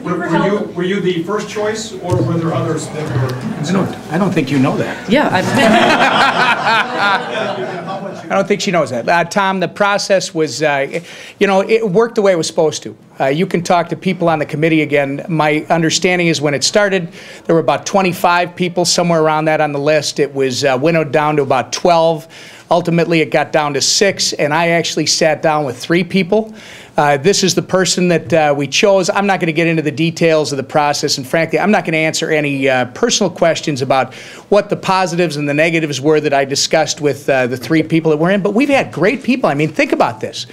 Were you the first choice, or were there others that were considered? I don't think you know that. Yeah, I don't think she knows that. Tom, the process was, it worked the way it was supposed to. You can talk to people on the committee again. My understanding is when it started, there were about 25 people, somewhere around that on the list. It was winnowed down to about 12. Ultimately, it got down to 6, and I actually sat down with 3 people. This is the person that we chose. I'm not going to get into the details of the process, and frankly, I'm not going to answer any personal questions about what the positives and the negatives were that I discussed with the 3 people that were in, but we've had great people. I mean, think about this.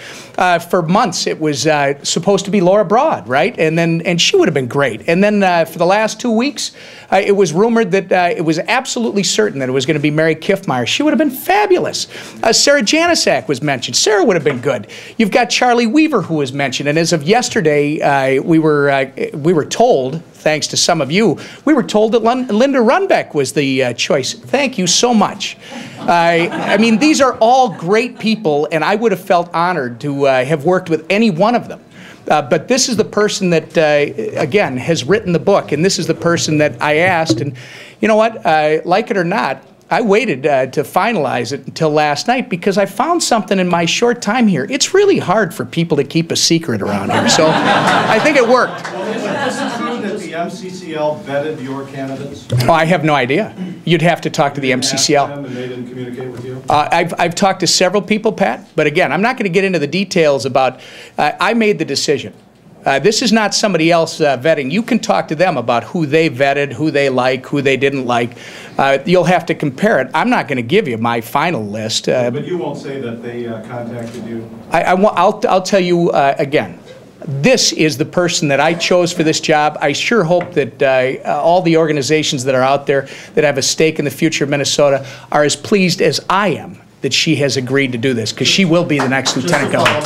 For months, it was supposed to be Laura Broad, right? And she would have been great. And then for the last 2 weeks, it was rumored that it was absolutely certain that it was going to be Mary Kiffmeyer. She would have been fabulous. Sarah Janisak was mentioned. Sarah would have been good. You've got Charlie Weaver, who was mentioned, and as of yesterday, we were told, thanks to some of you, we were told that Linda Runbeck was the choice. Thank you so much. I mean, these are all great people, and I would have felt honored to have worked with any one of them. But this is the person that, again, has written the book, and this is the person that I asked, and you know what, like it or not, I waited to finalize it until last night because I found something in my short time here. It's really hard for people to keep a secret around here, so I think it worked. Well, is it true that the MCCL vetted your candidates? Oh, I have no idea. You'd have to talk to the MCCL. And they didn't communicate with you? I've talked to several people, Pat, but again, I'm not going to get into the details about, I made the decision. This is not somebody else vetting. You can talk to them about who they vetted, who they like, who they didn't like. You'll have to compare it. I'm not going to give you my final list. But you won't say that they contacted you? I'll tell you again. This is the person that I chose for this job. I sure hope that all the organizations that are out there that have a stake in the future of Minnesota are as pleased as I am that she has agreed to do this, because she will be the next lieutenant governor.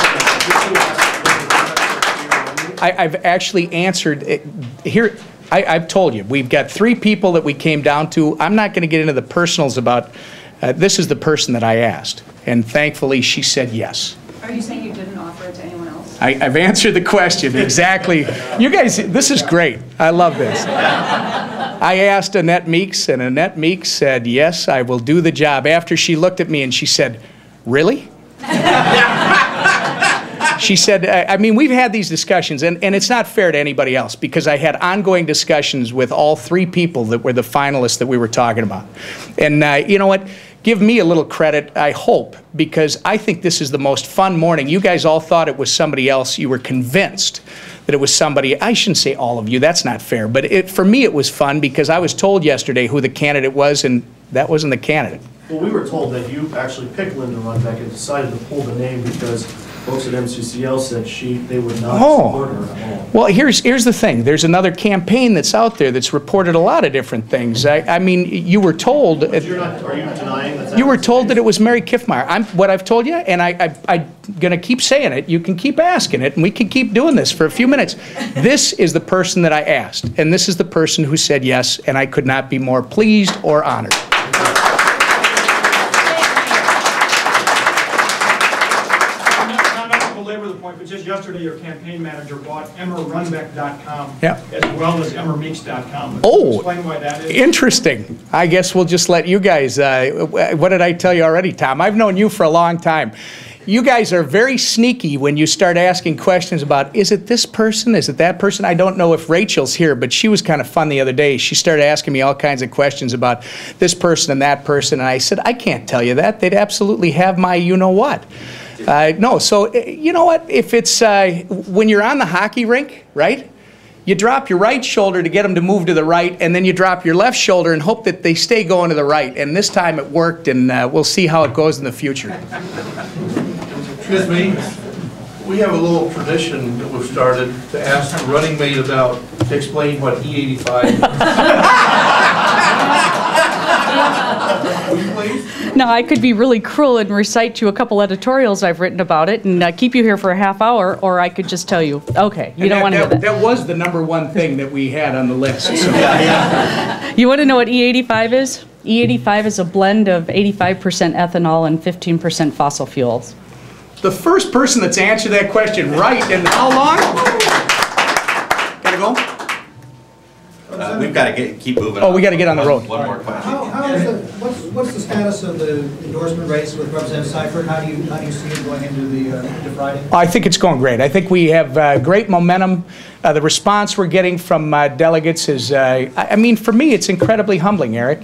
I've actually answered it. Here. I've told you, we've got 3 people that we came down to. I'm not going to get into the personals about, this is the person that I asked, and thankfully she said yes. Are you saying you didn't offer it to anyone else? I've answered the question, exactly. You guys, this is great. I love this. I asked Annette Meeks, and Annette Meeks said, yes, I will do the job. After she looked at me and she said, really? She said, I mean, we've had these discussions, and it's not fair to anybody else, because I had ongoing discussions with all 3 people that were the finalists that we were talking about. And you know what? Give me a little credit, I hope, because I think this is the most fun morning. You guys all thought it was somebody else. You were convinced that it was somebody. I shouldn't say all of you. That's not fair. But for me, it was fun because I was told yesterday who the candidate was, and that wasn't the candidate. Well, we were told that you actually picked Linda Runbeck and decided to pull the name because folks at MCCL said they would not support her at all. Well, here's the thing. There's another campaign that's out there that's reported a lot of different things. I mean, you were told. Are you denying that? You were told that it was Mary Kiffmeyer. What I've told you, and I'm going to keep saying it. You can keep asking it, and we can keep doing this for a few minutes. This is the person that I asked, and this is the person who said yes, and I could not be more pleased or honored. But just yesterday, your campaign manager bought EmmerRunbeck.com as well as EmmerMeeks.com. Oh, explain why that is. Interesting. I guess we'll just let you guys. What did I tell you already, Tom? I've known you for a long time. You guys are very sneaky when you start asking questions about, is it this person? Is it that person? I don't know if Rachel's here, but she was kind of fun the other day. She started asking me all kinds of questions about this person and that person, and I said, I can't tell you that. They'd absolutely have my you-know-what. No, so you know what? If it's when you're on the hockey rink, right? You drop your right shoulder to get them to move to the right, and then you drop your left shoulder and hope that they stay going to the right. And this time it worked, and we'll see how it goes in the future. Ms. Meeks, we have a little tradition that we've started to ask the running mate to explain what E85 is. Will you please? Now, I could be really cruel and recite you a couple editorials I've written about it and keep you here for a half hour, or I could just tell you, okay, you don't want to hear that. That was the #1 thing that we had on the list. So. You want to know what E85 is? E85 is a blend of 85% ethanol and 15% fossil fuels. The first person that's answered that question right in how long? gotta go? We've got to keep moving. Oh, we got to get on the road. One more question. How is what's the status of the endorsement race with Representative Seifert? How do you see it going into Friday? I think it's going great. I think we have great momentum. The response we're getting from delegates is, I mean, for me, it's incredibly humbling, Eric.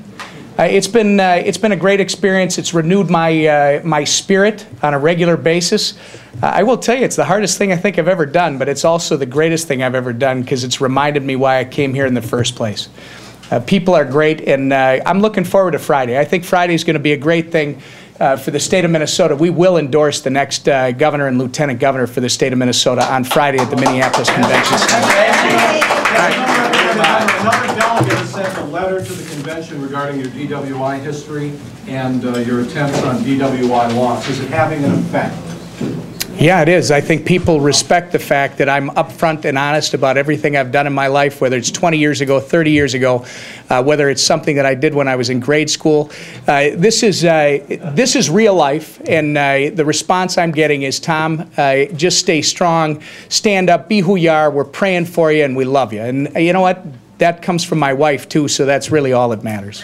It's been a great experience. It's renewed my spirit on a regular basis. I will tell you, it's the hardest thing I think I've ever done, but it's also the greatest thing I've ever done because it's reminded me why I came here in the first place. People are great, and I'm looking forward to Friday. I think Friday is going to be a great thing for the state of Minnesota. We will endorse the next governor and lieutenant governor for the state of Minnesota on Friday at the Minneapolis Convention Center. Another delegate has sent a letter to the convention regarding your DWI history and your attempts on DWI loss. Is it having an effect? Yeah, it is. I think people respect the fact that I'm upfront and honest about everything I've done in my life, whether it's 20 years ago, 30 years ago, whether it's something that I did when I was in grade school. This is real life, and the response I'm getting is, Tom, just stay strong, stand up, be who you are, we're praying for you, and we love you. And you know what? That comes from my wife, too, so that's really all that matters.